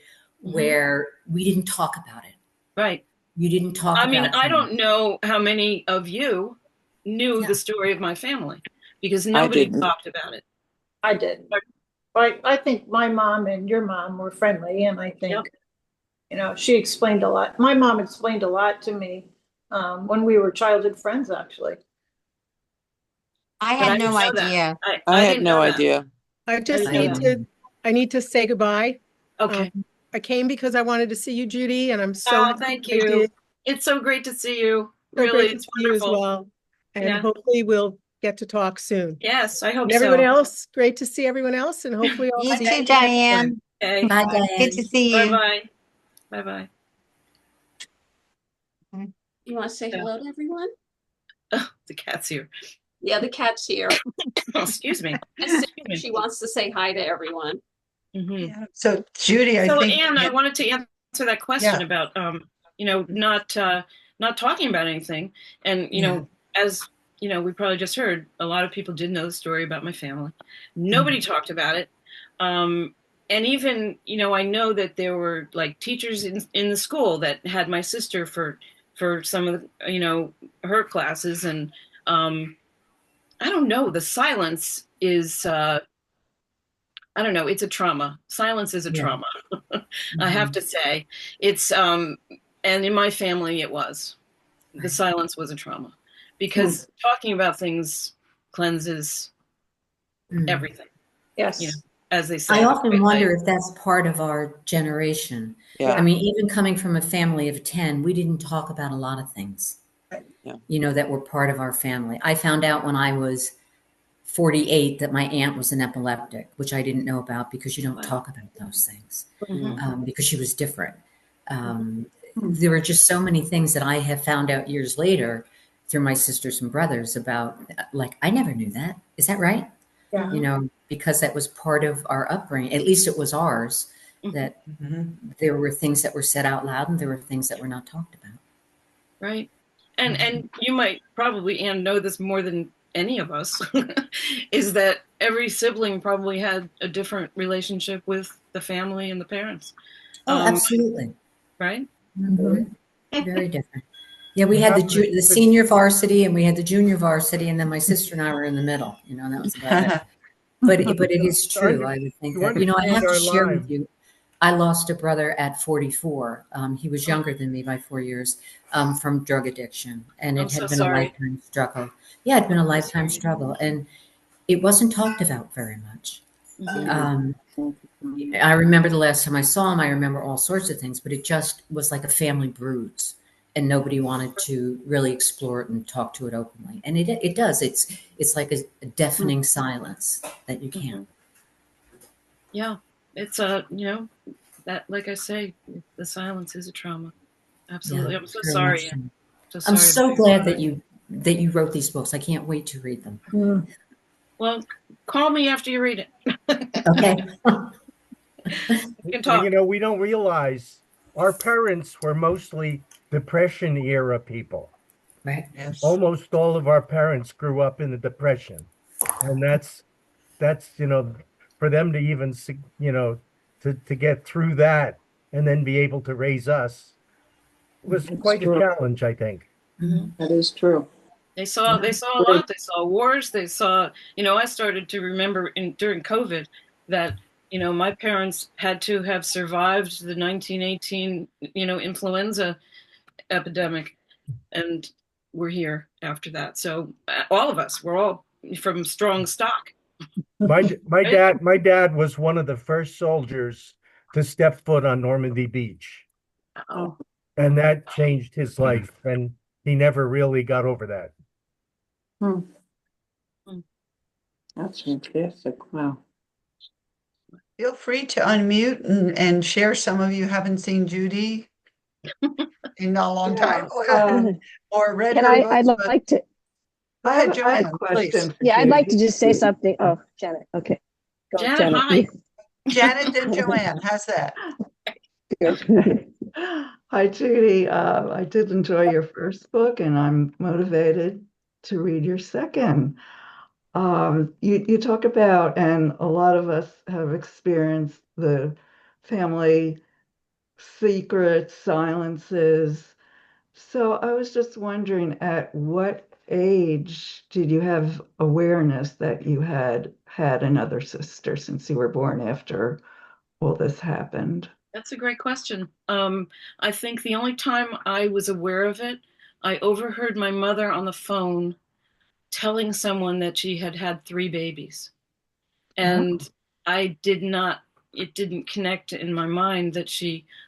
where we didn't talk about it. Right. You didn't talk about it. I mean, I don't know how many of you knew the story of my family, because nobody talked about it. I did. I think my mom and your mom were friendly, and I think, she explained a lot. My mom explained a lot to me when we were childhood friends, actually. I had no idea. I had no idea. I just need to say goodbye. Okay. I came because I wanted to see you, Judy, and I'm so thank you. It's so great to see you. Really, it's wonderful. You as well. And hopefully we'll get to talk soon. Yes, I hope and everyone else, great to see everyone else, and hopefully I'll see you, Diane. Okay. Bye, Diane. Good to see you. Bye-bye. Bye-bye. You want to say hello to everyone? Oh, the cat's here. Yeah, the cat's here. Oh, excuse me. She wants to say hi to everyone. Yeah. So Judy, I think. Anne, I wanted to answer that question about, not talking about anything. And, as we probably just heard, a lot of people did know the story about my family. Nobody talked about it. And even, I know that there were like teachers in the school that had my sister for some of the, her classes. And I don't know, the silence is, I don't know, it's a trauma. Silence is a trauma. I have to say. It's, and in my family it was. The silence was a trauma. Because talking about things cleanses everything. Yes. As they say. I often wonder if that's part of our generation. Yeah. I mean, even coming from a family of 10, we didn't talk about a lot of things, that were part of our family. I found out when I was 48 that my aunt was an epileptic, which I didn't know about because you don't talk about those things because she was different. There were just so many things that I have found out years later through my sisters and brothers about, like, I never knew that. Is that right? Yeah. Because that was part of our upbringing. At least it was ours, that there were things that were said out loud and there were things that were not talked about. Right. And you might probably, Anne, know this more than any of us, is that every sibling probably had a different relationship with the family and the parents. Oh, absolutely. Right? Very different. Yeah, we had the senior varsity and we had the junior varsity, and then my sister and I were in the middle. That was about it. But it is true. I would think that, I have to share with you. I lost a brother at 44. He was younger than me by 4 years from drug addiction, and it had been a lifetime struggle. Yeah, it had been a lifetime struggle, and it wasn't talked about very much. I remember the last time I saw him. I remember all sorts of things, but it just was like a family bruise, and nobody wanted to really explore it and talk to it openly. And it does. It's like a deafening silence that you can't. Yeah, it's that, like I say, the silence is a trauma. Absolutely. Yeah, I'm so sorry. I'm so glad that you wrote these books. I can't wait to read them. Well, call me after you read it. Okay. We can talk. We don't realize our parents were mostly Depression era people. Right. Yes. Almost all of our parents grew up in the Depression, and that's for them to even to get through that and then be able to raise us was quite a challenge, I think. That is true. They saw a lot. They saw wars. They saw, I started to remember during COVID that, my parents had to have survived the 1918, influenza epidemic, and we're here after that. So all of us, we're all from strong stock. My dad was one of the first soldiers to step foot on Normandy Beach, Oh, and that changed his life, and he never really got over that. That's fantastic. Wow. Feel free to unmute and share. Some of you haven't seen Judy in a long time or read Can her I, books, I'd but like to, go ahead, I have a Joanne, please. question. yeah, I'd like to just say something. Oh, Janet, okay. Go, Janet, hi. Janet and Joanne, how's that? Hi, Judy. I did enjoy your first book, and I'm motivated to read your second. You talk about, and a lot of us have experienced the family secrets, silences. So I was just wondering, at what age did you have awareness that you had another sister, since you were born after all this happened? That's a great question. I think the only time I was aware of it, I overheard my mother on the phone telling someone that she had had 3 babies. And it didn't connect in my mind that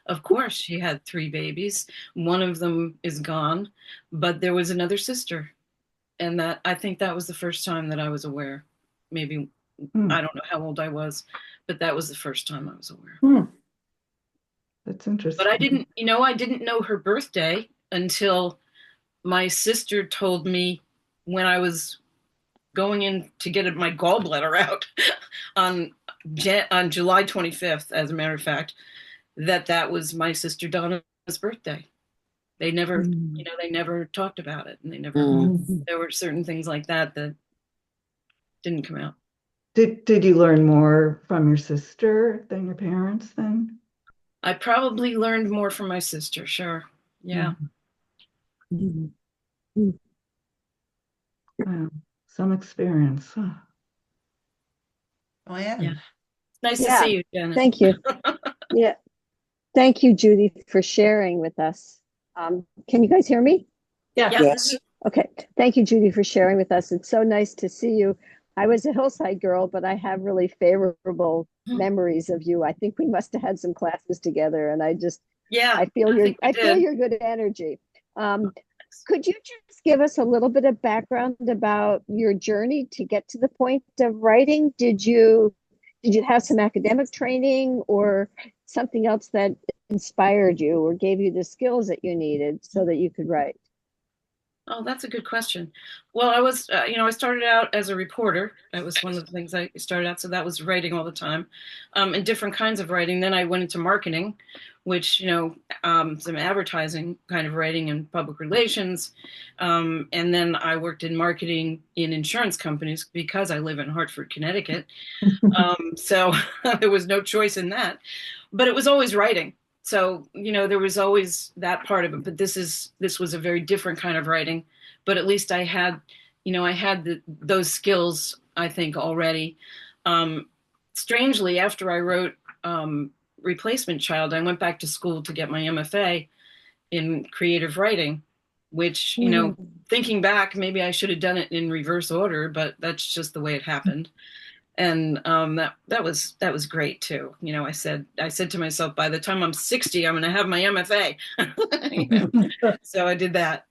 of course she had 3 babies. One of them is gone, but there was another sister. And I think that was the first time that I was aware. Maybe, I don't know how old I was, but that was the first time I was aware. That's interesting. But I didn't know her birthday until my sister told me when I was going in to get my gallbladder out on July 25th, as a matter of fact, that was my sister Donna's birthday. They never, they never talked about it, and there were certain things like that didn't come out. Did you learn more from your sister than your parents then? I probably learned more from my sister, sure. Yeah. Wow. Some experience. Huh? Oh, yeah. It's nice to see you, Janet. Thank you. Yeah. Thank you, Judy, for sharing with us. Can you guys hear me? Yes. Okay. Thank you, Judy, for sharing with us. It's so nice to see you. I was a hillside girl, but I have really favorable memories of you. I think we must have had some classes together, and I feel your good energy. Could you just give us a little bit of background about your journey to get to the point of writing? Did you have some academic training or something else that inspired you or gave you the skills that you needed so that you could write? Oh, that's a good question. Well, I was, I started out as a reporter. That was one of the things I started out. So that was writing all the time, and different kinds of writing. Then I went into marketing, which, some advertising kind of writing and public relations. And then I worked in marketing in insurance companies because I live in Hartford, Connecticut. So there was no choice in that, but it was always writing. So, there was always that part of it, but this was a very different kind of writing, but at least I had those skills, I think, already. Strangely, after I wrote Replacement Child, I went back to school to get my MFA in creative writing, which, thinking back, maybe I should have done it in reverse order, but that's just the way it happened. And that was great too. I said to myself, by the time I'm 60, I'm going to have my MFA. So I did that.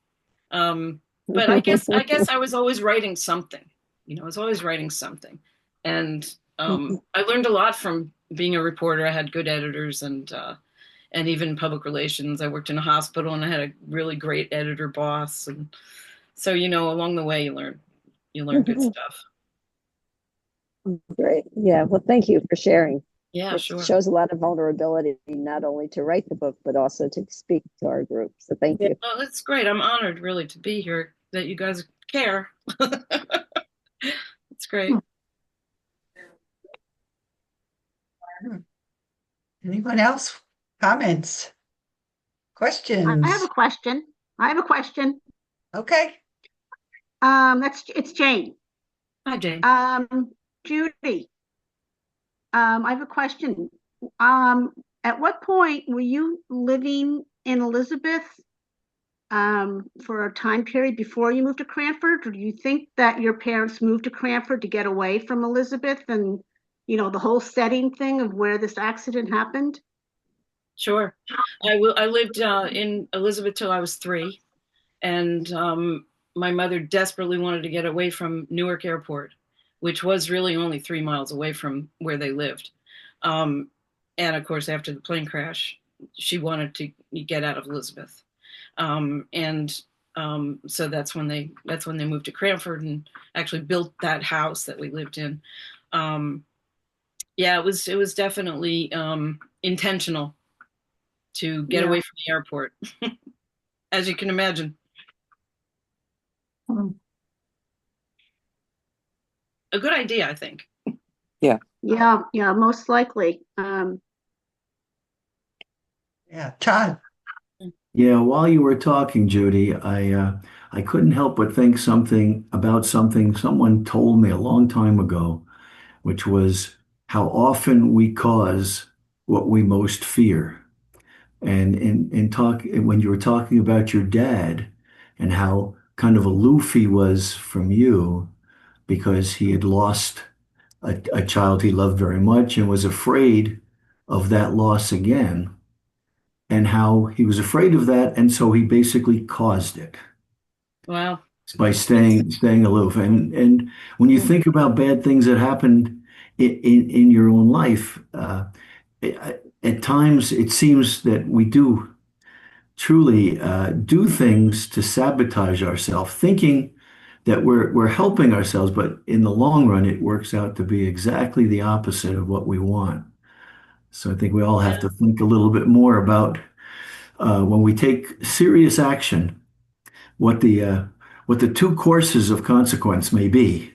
But I guess I was always writing something. I was always writing something, and I learned a lot from being a reporter. I had good editors and even public relations. I worked in a hospital, and I had a really great editor boss. And so along the way, you learn good stuff. Great. Yeah. Well, thank you for sharing. Yeah, it sure. shows a lot of vulnerability, not only to write the book, but also to speak to our group. So thank you. Oh, that's great. I'm honored really to be here, that you guys care. It's great. Anyone else? Comments? Questions? I have a question. Okay. It's Jane. Hi, Jane. Judy, I have a question. At what point were you living in Elizabeth for a time period before you moved to Cranford? Or do you think that your parents moved to Cranford to get away from Elizabeth and, the whole setting thing of where this accident happened? Sure. I lived in Elizabeth till I was 3, and my mother desperately wanted to get away from Newark Airport, which was really only 3 miles away from where they lived. And of course, after the plane crash, she wanted to get out of Elizabeth. So that's when they moved to Cranford and actually built that house that we lived in. Yeah, it was definitely intentional to get away from the airport, as you can imagine. A good idea, I think. Yeah, most likely. Yeah, Todd. Yeah, while you were talking, Judy, I couldn't help but think something about something someone told me a long time ago, which was how often we cause what we most fear. And when you were talking about your dad and how kind of aloof he was from you because he had lost a child he loved very much and was afraid of that loss again, and how he was afraid of that, and so he basically caused it. Wow. By staying aloof. And when you think about bad things that happened in your own life, at times it seems that we do truly do things to sabotage ourselves, thinking that we're helping ourselves, but in the long run, it works out to be exactly the opposite of what we want. So I think we all have to think a little bit more about when we take serious action, what the two courses of consequence may be.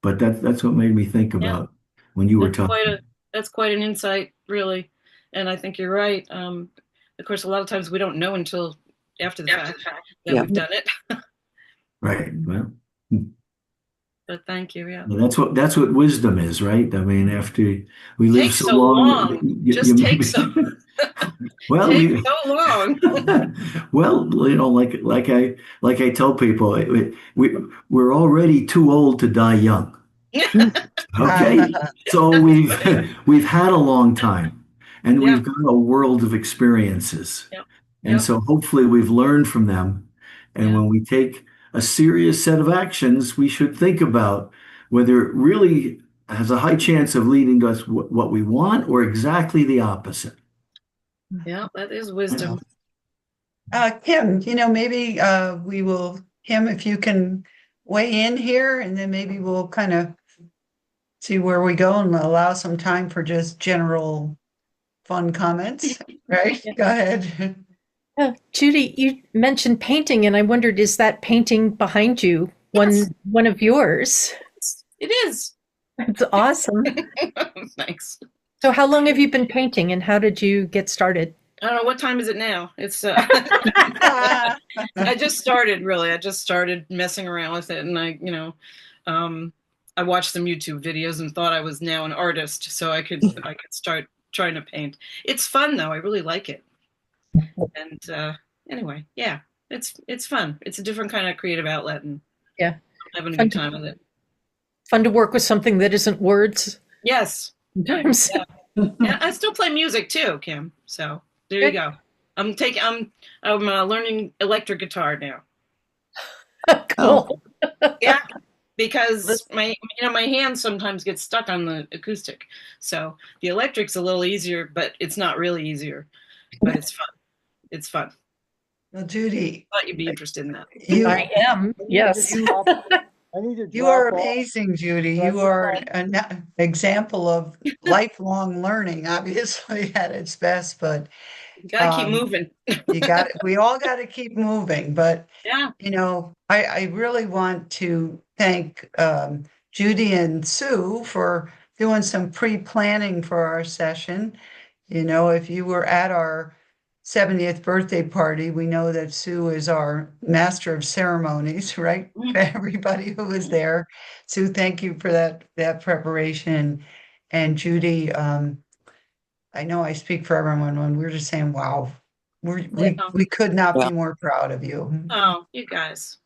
But that's what made me think about when you were talking. That's quite an insight, really. And I think you're right. Of course, a lot of times we don't know until after the fact that we've done it. Right. Well, but thank you. Yeah. Well, that's what wisdom is, right? I mean, after we live so long, just takes so. Well, takes so long. Well, like I tell people, we're already too old to die young. Okay, so we've had a long time, and we've got a world of experiences, and so hopefully we've learned from them. And when we take a serious set of actions, we should think about whether it really has a high chance of leading to us what we want or exactly the opposite. Yeah, that is wisdom. Kim, maybe we will, Kim, if you can weigh in here, and then maybe we'll kind of see where we go and allow some time for just general fun comments, right? Go ahead. Judy, you mentioned painting, and I wondered, is that painting behind you one of yours? It is. That's awesome. Thanks. So how long have you been painting, and how did you get started? I don't know. What time is it now? It's I just started, really. I just started messing around with it, and I watched some YouTube videos and thought I was now an artist, so I could start trying to paint. It's fun though. I really like it. And anyway, yeah, it's fun. It's a different kind of creative outlet, and I'm having a good time with it. Fun to work with something that isn't words. Yes. Sometimes. Yeah, I still play music too, Kim. So there you go. I'm learning electric guitar now. Cool. Yeah, because my hands sometimes get stuck on the acoustic. So the electric's a little easier, but it's not really easier. But it's fun. It's fun. Well, Judy, I thought you'd be interested in that. I am. Yes. You are amazing, Judy. You are an example of lifelong learning, obviously at its best, but you gotta keep moving. We all got to keep moving. But I really want to thank Judy and Sue for doing some pre-planning for our session. If you were at our 70th birthday party. We know that Sue is our master of ceremonies, right? For everybody who was there. Sue, thank you for that preparation. And Judy, I know I speak for everyone when we're just saying, wow, we could not be more proud of you. Oh, you guys.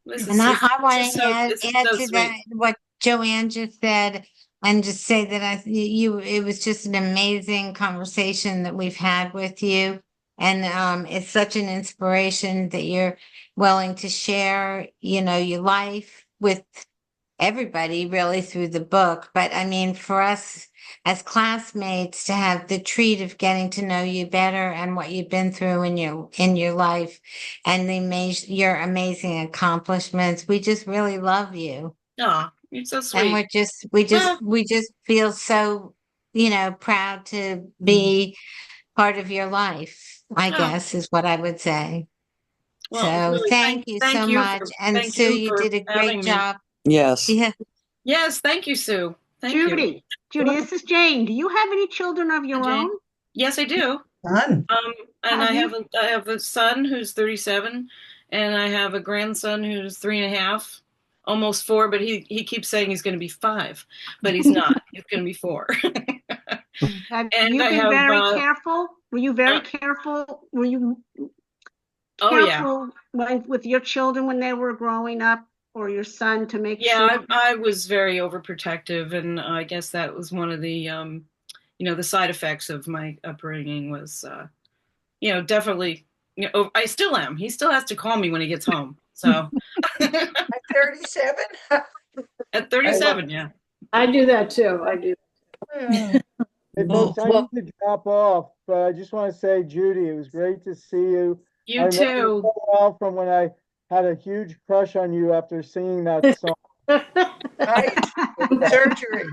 And I want to add so to sweet. that what Joanne just said, and just say that it was just an amazing conversation that we've had with you. And it's such an inspiration that you're willing to share, your life with everybody really through the book. But I mean, for us as classmates to have the treat of getting to know you better and what you've been through in your life and your amazing accomplishments, we just really love you. Oh, you're so sweet. And we just feel so, proud to be part of your life, I guess is what I would say. Well, so really, thank you so much. And Sue, you did a great job. Yes. Yeah. Yes, thank you, Sue. Thank Judy, you. this is Jane. Do you have any children of your own? Yes, I do. Son. And I have a son who's 37, and I have a grandson who's 3.5, almost 4. But he keeps saying he's going to be 5, but he's not. He's going to be 4. Have you been very careful? Were you very careful? Were you careful with your children when they were growing up, or your son, to make sure? Yeah, I was very overprotective, and I guess that was one of the, the side effects of my upbringing was, definitely, I still am. He still has to call me when he gets home. So at 37? At 37, yeah. I do that too. I do. Hey, folks, I need to drop off, but I just want to say, Judy, it was great to see you. You too. So well from when I had a huge crush on you after singing that song. Surgery.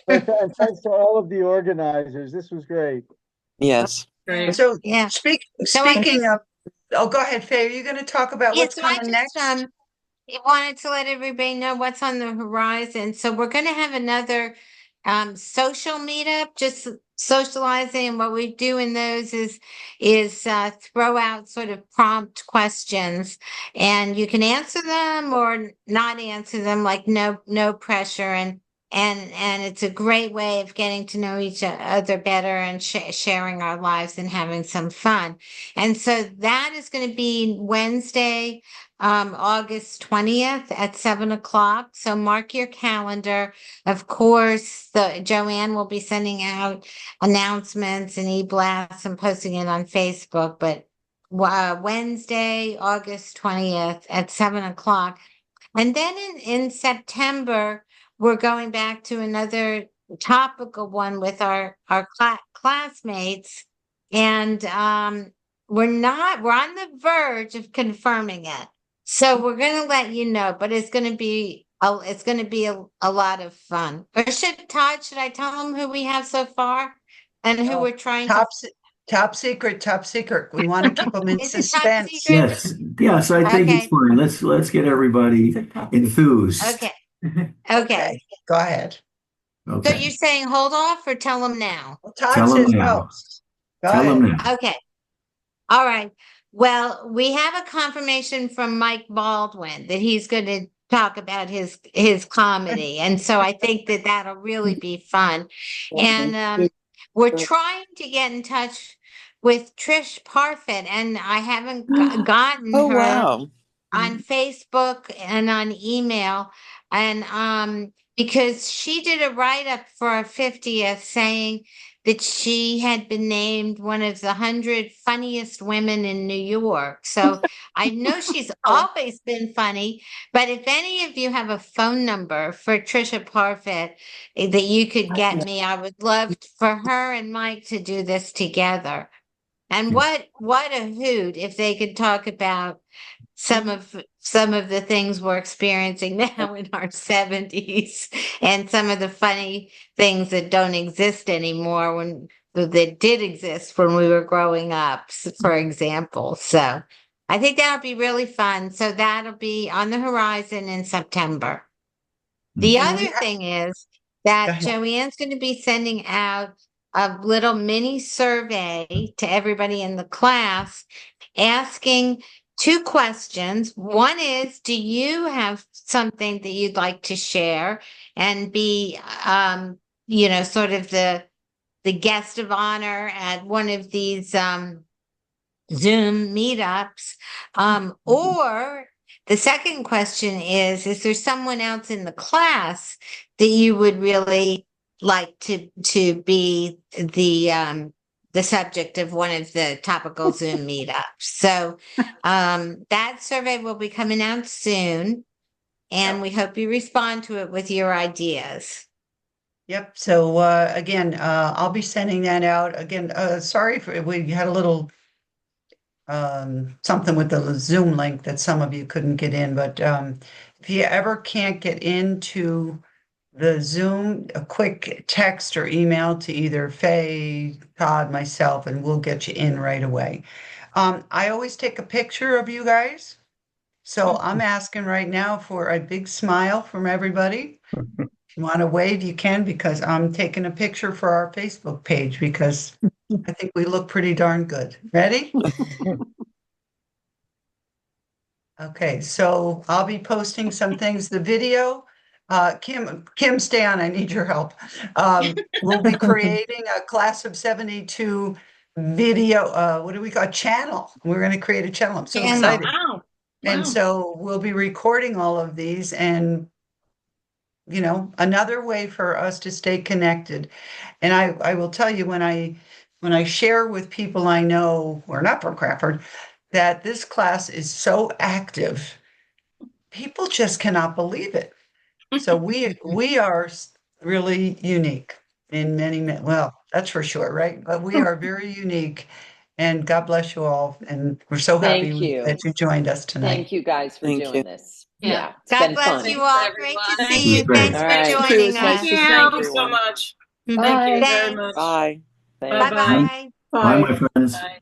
And thanks to all of the organizers. This was great. Yes. So speaking of, go ahead, Faye. Are you going to talk about what's coming next? I wanted to let everybody know what's on the horizon. So we're going to have another social meetup, just socializing. And what we do in those is throw out sort of prompt questions, and you can answer them or not answer them, like no pressure. And it's a great way of getting to know each other better and sharing our lives and having some fun. And so that is going to be Wednesday, August 20th at 7:00. So mark your calendar. Of course, Joanne will be sending out announcements and e-blasts and posting it on Facebook, but Wednesday, August 20th at 7:00. And then in September, we're going back to another topical one with our classmates. And we're on the verge of confirming it. So we're going to let you know, but it's going to be a lot of fun. Or should I tell them who we have so far and who we're trying top secret. We want to keep them in suspense. Yes, I think it's fine. Let's get everybody enthused. Okay. Go ahead. Okay. So you're saying hold off or tell them now? Tell them now. Tell them now. Okay. All right. Well, we have a confirmation from Mike Baldwin that he's going to talk about his comedy. And so I think that that'll really be fun. And we're trying to get in touch with Trish Parfit, and I haven't gotten her on Facebook and on email. And because she did a write-up for our 50th saying that she had been named one of the 100 funniest women in New York. So I know she's always been funny, but if any of you have a phone number for Trisha Parfit that you could get me, I would love for her and Mike to do this together. And what a hoot if they could talk about some of the things we're experiencing now in our 70s and some of the funny things that don't exist anymore that did exist when we were growing up, for example. So I think that'll be really fun. So that'll be on the horizon in September. The other thing is that Joanne's going to be sending out a little mini survey to everybody in the class asking 2 questions. One is, do you have something that you'd like to share and be, sort of the guest of honor at one of these Zoom meetups? Or the second question is there someone else in the class that you would really like to be the subject of one of the topical Zoom meetups? So that survey will be coming out soon, and we hope you respond to it with your ideas. Yep. So again, I'll be sending that out again. Sorry for we had a little something with the Zoom link that some of you couldn't get in, but if you ever can't get into the Zoom, a quick text or email to either Faye, Todd, myself, and we'll get you in right away. I always take a picture of you guys. So I'm asking right now for a big smile from everybody. If you want to wave, you can, because I'm taking a picture for our Facebook page because I think we look pretty darn good. Ready? Okay, so I'll be posting some things. The video, Kim, stay on. I need your help. We'll be creating a class of 72 video. What do we call a channel? We're going to create a channel. I'm so excited. Wow. And so we'll be recording all of these, and another way for us to stay connected. And I will tell you, when I share with people I know who are not from Cranford that this class is so active, people just cannot believe it. So we are really unique in many, well, that's for sure, right? But we are very unique, and God bless you all. And we're so happy that you joined us tonight. Thank you guys for doing this. Yeah. It's God been bless fun. you all. Great to see you. Thanks for Thank joining you. us. Thank you so much. Thank you very much. Bye. Bye-bye. Bye-bye. Bye, my friends. Bye.